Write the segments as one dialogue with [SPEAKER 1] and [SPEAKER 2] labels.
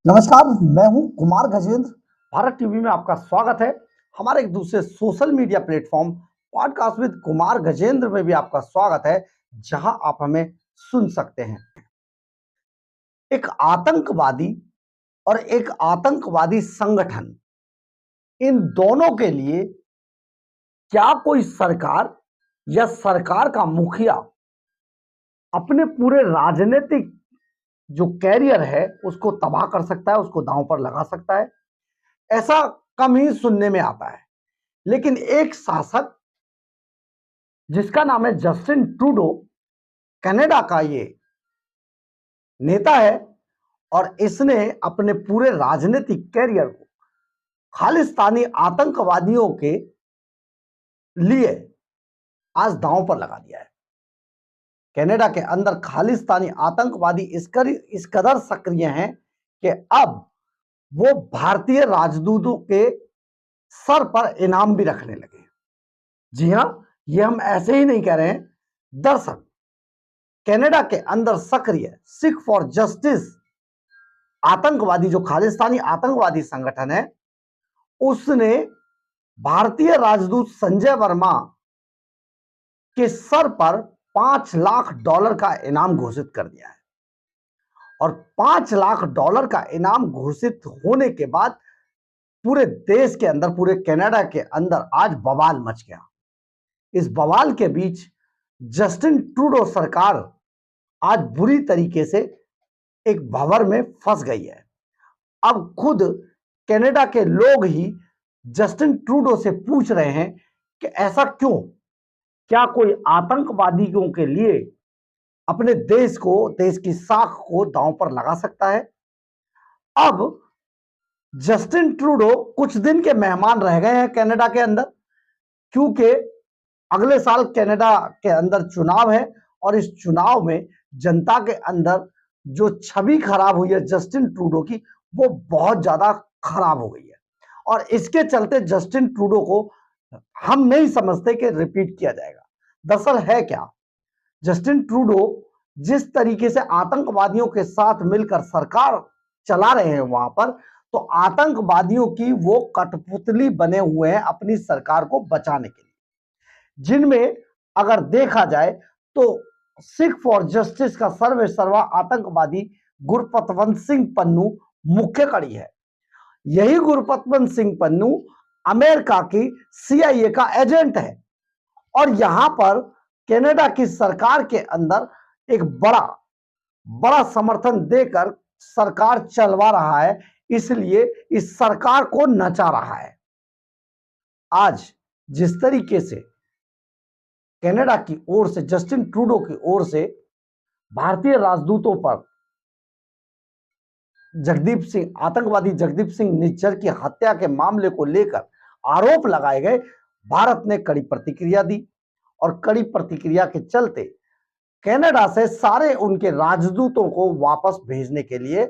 [SPEAKER 1] नमस्कार, मैं हूं कुमार गजेंद्र। भारत टीवी में आपका स्वागत है। हमारे एक दूसरे social media platform podcast with Kumar Gajendra में भी आपका स्वागत है, जहां आप हमें सुन सकते हैं। एक आतंकवादी और एक आतंकवादी संगठन, इन दोनों के लिए क्या कोई सरकार या सरकार का मुखिया अपने पूरे राजनीतिक जो कैरियर है उसको तबाह कर सकता है, उसको दांव पर लगा सकता है? ऐसा कम ही सुनने में आता है। लेकिन एक शासक जिसका नाम है जस्टिन ट्रूडो, कनाडा का ये नेता है, और इसने अपने पूरे राजनीतिक कैरियर को खालिस्तानी आतंकवादियों के लिए आज दांव पर लगा दिया है। कनाडा के अंदर खालिस्तानी आतंकवादी इस कदर सक्रिय हैं कि अब वो भारतीय राजदूतों के सर पर इनाम भी रखने लगे। जी हां, ये हम ऐसे ही नहीं कह रहे हैं। दरअसल कनाडा के अंदर सक्रिय सिख फॉर जस्टिस आतंकवादी, जो खालिस्तानी आतंकवादी संगठन है, उसने भारतीय राजदूत संजय वर्मा के सर पर $5 लाख का इनाम घोषित कर दिया है। और $5 लाख का इनाम घोषित होने के बाद पूरे देश के अंदर, पूरे कनाडा के अंदर आज बवाल मच गया। इस बवाल के बीच जस्टिन ट्रूडो सरकार आज बुरी तरीके से एक भंवर में फंस गई है। अब खुद कनाडा के लोग ही जस्टिन ट्रूडो से पूछ रहे हैं कि ऐसा क्यों? क्या कोई आतंकवादियों के लिए अपने देश को, देश की साख को दांव पर लगा सकता है? अब जस्टिन ट्रूडो कुछ दिन के मेहमान रह गए हैं कनाडा के अंदर, क्योंकि अगले साल कनाडा के अंदर चुनाव है, और इस चुनाव में जनता के अंदर जो छवि खराब हुई है जस्टिन ट्रूडो की, वो बहुत ज्यादा खराब हो गई है। और इसके चलते जस्टिन ट्रूडो को हम नहीं समझते कि रिपीट किया जाएगा। दरअसल है क्या, जस्टिन ट्रूडो जिस तरीके से आतंकवादियों के साथ मिलकर सरकार चला रहे हैं वहां पर, तो आतंकवादियों की वो कठपुतली बने हुए हैं अपनी सरकार को बचाने के लिए, जिनमें अगर देखा जाए तो सिख फॉर जस्टिस का सर्वे सर्वा आतंकवादी गुरपतवंत सिंह पन्नू मुख्य कड़ी है। यही गुरपतवंत सिंह पन्नू अमेरिका की CIA का एजेंट है, और यहां पर कनाडा की सरकार के अंदर एक बड़ा बड़ा समर्थन देकर सरकार चलवा रहा है, इसलिए इस सरकार को नचा रहा है। आज जिस तरीके से कनाडा की ओर से, जस्टिन ट्रूडो की ओर से भारतीय राजदूतों पर आतंकवादी जगदीप सिंह निज्जर की हत्या के मामले को लेकर आरोप लगाए गए, भारत ने कड़ी प्रतिक्रिया दी, और कड़ी प्रतिक्रिया के चलते कनाडा से सारे उनके राजदूतों को वापस भेजने के लिए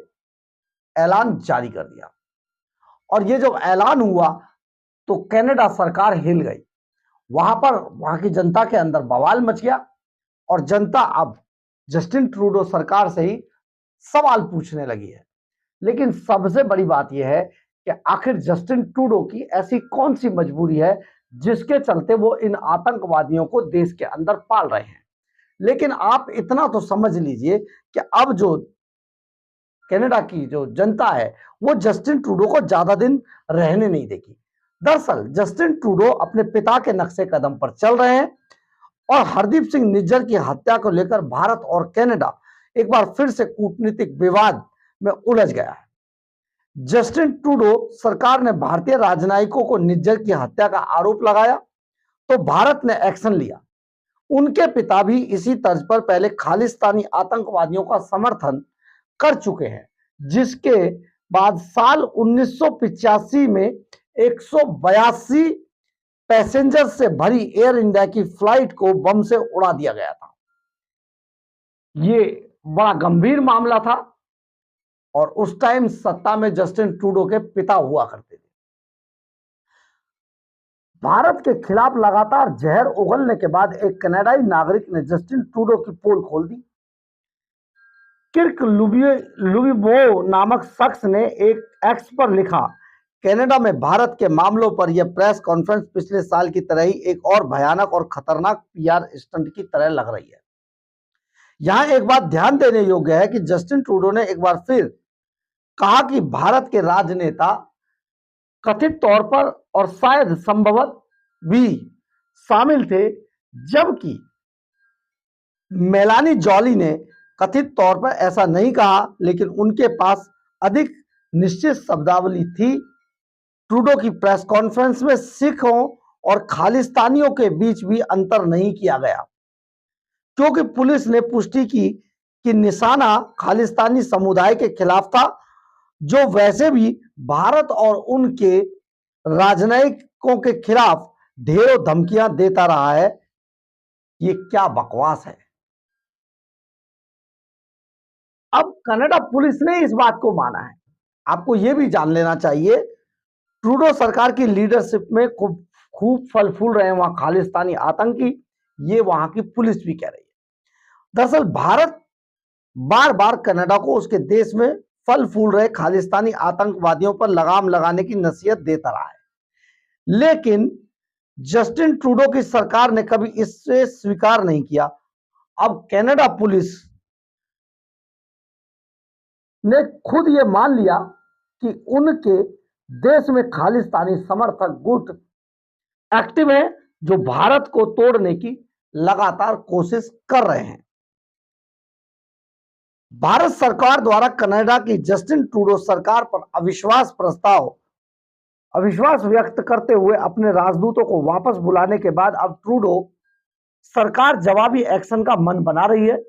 [SPEAKER 1] ऐलान जारी कर दिया। और ये जब ऐलान हुआ तो कनाडा सरकार हिल गई। वहां की जनता के अंदर बवाल मच गया, और जनता अब जस्टिन ट्रूडो सरकार से ही सवाल पूछने लगी है। लेकिन सबसे बड़ी बात यह है कि आखिर जस्टिन ट्रूडो की ऐसी कौन सी मजबूरी है जिसके चलते वो इन आतंकवादियों को देश के अंदर पाल रहे हैं। लेकिन आप इतना तो समझ लीजिए कि अब जो कनाडा की जो जनता है, वो जस्टिन ट्रूडो को ज्यादा दिन रहने नहीं देगी। दरअसल जस्टिन ट्रूडो अपने पिता के नक्शे कदम पर चल रहे हैं, और हरदीप सिंह निज्जर की हत्या को लेकर भारत और कनाडा एक बार फिर से कूटनीतिक विवाद में उलझ गया है। जस्टिन ट्रूडो सरकार ने भारतीय राजनयिकों को निज्जर की हत्या का आरोप लगाया, तो भारत ने एक्शन लिया। उनके पिता भी इसी तर्ज पर पहले खालिस्तानी आतंकवादियों का समर्थन कर चुके हैं, जिसके बाद साल 1985 में 182 पैसेंजर से भरी एयर इंडिया की फ्लाइट को बम से उड़ा दिया गया था। ये बड़ा गंभीर मामला था, और उस टाइम सत्ता में जस्टिन ट्रूडो के पिता हुआ करते थे। भारत के खिलाफ लगातार जहर उगलने के बाद एक कनाडाई नागरिक ने जस्टिन ट्रूडो की पोल खोल दी। किर्क लुबिवो नामक शख्स ने एक एक्स पर लिखा, कनाडा में भारत के मामलों पर यह प्रेस कॉन्फ्रेंस पिछले साल की तरह ही एक और भयानक और खतरनाक पीआर स्टंट की तरह लग रही है। यहां एक बात ध्यान देने योग्य है कि जस्टिन ट्रूडो ने एक बार फिर कहा कि भारत के राजनेता कथित तौर पर और शायद संभवत भी शामिल थे, जबकि मेलानी जॉली ने कथित तौर पर ऐसा नहीं कहा, लेकिन उनके पास अधिक निश्चित शब्दावली थी। ट्रूडो की प्रेस कॉन्फ्रेंस में सिखों और खालिस्तानियों के बीच भी अंतर नहीं किया गया, क्योंकि पुलिस ने पुष्टि की कि निशाना खालिस्तानी समुदाय के खिलाफ था, जो वैसे भी भारत और उनके राजनयिकों के खिलाफ ढेरों धमकियां देता रहा है। ये क्या बकवास है। अब कनाडा पुलिस ने इस बात को माना है। आपको यह भी जान लेना चाहिए, ट्रूडो सरकार की लीडरशिप में खूब फल फूल रहे हैं वहां खालिस्तानी आतंकी, ये वहां की पुलिस भी कह रही है। दरअसल भारत बार बार कनाडा को उसके देश में फल फूल रहे खालिस्तानी आतंकवादियों पर लगाम लगाने की नसीहत देता रहा है, लेकिन जस्टिन ट्रूडो की सरकार ने कभी इसे स्वीकार नहीं किया। अब कनाडा पुलिस ने खुद ये मान लिया कि उनके देश में खालिस्तानी समर्थक गुट एक्टिव हैं, जो भारत को तोड़ने की लगातार कोशिश कर रहे हैं। भारत सरकार द्वारा कनाडा की जस्टिन ट्रूडो सरकार पर अविश्वास व्यक्त करते हुए अपने राजदूतों को वापस बुलाने के बाद अब ट्रूडो सरकार जवाबी एक्शन का मन बना रही है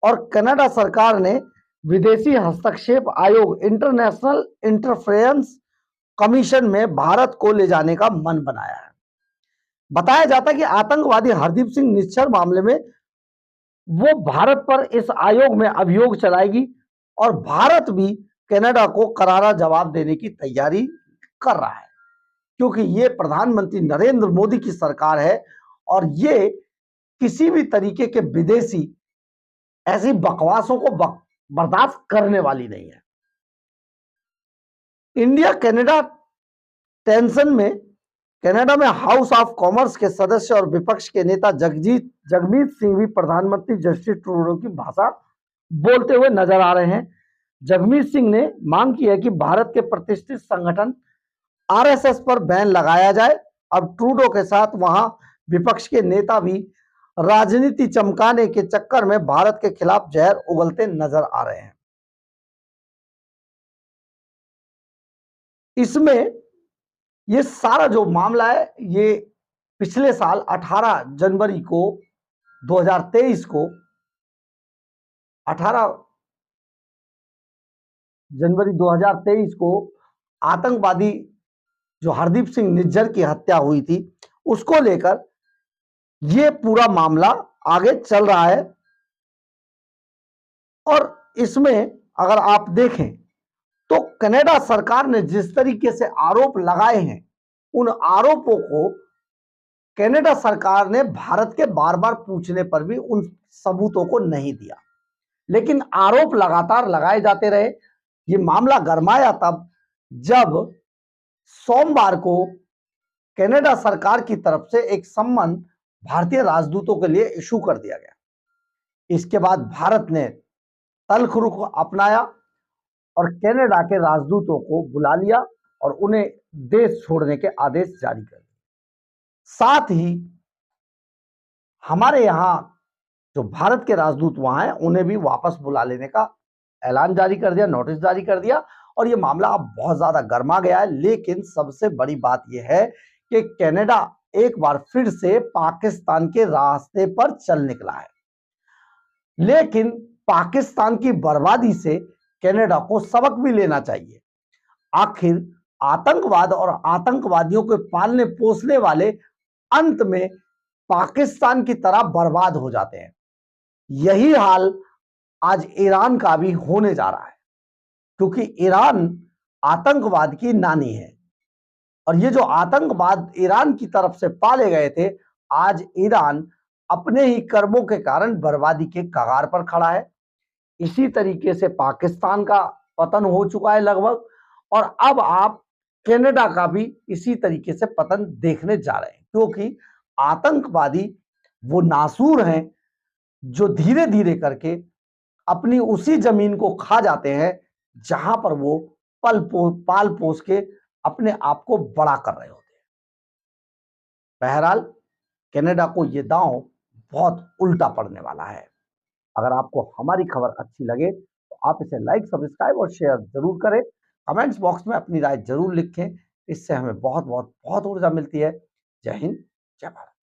[SPEAKER 1] और कनाडा सरकार ने विदेशी हस्तक्षेप आयोग इंटरनेशनल इंटरफेरेंस कमीशन में भारत को ले जाने का मन बनाया है। बताया जाता है कि आतंकवादी हरदीप सिंह निज्जर मामले में वो भारत पर इस आयोग में अभियोग चलाएगी और भारत भी कनाडा को करारा जवाब देने की तैयारी कर रहा है, क्योंकि ये प्रधानमंत्री नरेंद्र मोदी की सरकार है और ये किसी भी तरीके के विदेशी ऐसी बकवासों को बर्दाश्त करने वाली नहीं है। इंडिया कनाडा टेंशन में कनाडा में हाउस ऑफ कॉमर्स के सदस्य और विपक्ष के नेता जगमीत सिंह भी प्रधानमंत्री जस्टिन ट्रूडो की भाषा बोलते हुए नजर आ रहे हैं। जगमीत सिंह ने मांग की है कि भारत के प्रतिष्ठित संगठन आरएसएस पर बैन लगाया जाए। अब ट्रूडो के साथ वहां विपक्ष के नेता भी राजनीति चमकाने के चक्कर में भारत के खिलाफ जहर उगलते नजर आ रहे हैं। इसमें ये सारा जो मामला है, ये पिछले साल 18 जनवरी 2023 को आतंकवादी जो हरदीप सिंह निज्जर की हत्या हुई थी, उसको लेकर ये पूरा मामला आगे चल रहा है। और इसमें अगर आप देखें तो कनाडा सरकार ने जिस तरीके से आरोप लगाए हैं, उन आरोपों को कनाडा सरकार ने भारत के बार बार पूछने पर भी उन सबूतों को नहीं दिया, लेकिन आरोप लगातार लगाए जाते रहे। ये मामला गरमाया तब जब सोमवार को कनाडा सरकार की तरफ से एक सम्मन भारतीय राजदूतों के लिए इशू कर दिया गया। इसके बाद भारत ने तल्ख रुख अपनाया और कनाडा के राजदूतों को बुला लिया और उन्हें देश छोड़ने के आदेश जारी कर दिए। साथ ही हमारे यहां जो भारत के राजदूत वहां हैं, उन्हें भी वापस बुला लेने का ऐलान जारी कर दिया, नोटिस जारी कर दिया और यह मामला अब बहुत ज्यादा गर्मा गया है। लेकिन सबसे बड़ी बात यह है कि कनाडा एक बार फिर से पाकिस्तान के रास्ते पर चल निकला है, लेकिन पाकिस्तान की बर्बादी से कनाडा को सबक भी लेना चाहिए। आखिर आतंकवाद और आतंकवादियों के पालने पोसने वाले अंत में पाकिस्तान की तरह बर्बाद हो जाते हैं। यही हाल आज ईरान का भी होने जा रहा है, क्योंकि ईरान आतंकवाद की नानी है और ये जो आतंकवाद ईरान की तरफ से पाले गए थे, आज ईरान अपने ही कर्मों के कारण बर्बादी के कगार पर खड़ा है। इसी तरीके से पाकिस्तान का पतन हो चुका है लगभग, और अब आप कनाडा का भी इसी तरीके से पतन देखने जा रहे हैं, क्योंकि आतंकवादी वो नासूर हैं जो धीरे धीरे करके अपनी उसी जमीन को खा जाते हैं जहां पर वो पाल पोस के अपने आप को बड़ा कर रहे होते हैं। बहरहाल कनाडा को ये दांव बहुत उल्टा पड़ने वाला है। अगर आपको हमारी खबर अच्छी लगे तो आप इसे लाइक, सब्सक्राइब और शेयर जरूर करें। कमेंट्स बॉक्स में अपनी राय जरूर लिखें, इससे हमें बहुत बहुत बहुत ऊर्जा मिलती है। जय हिंद, जय भारत।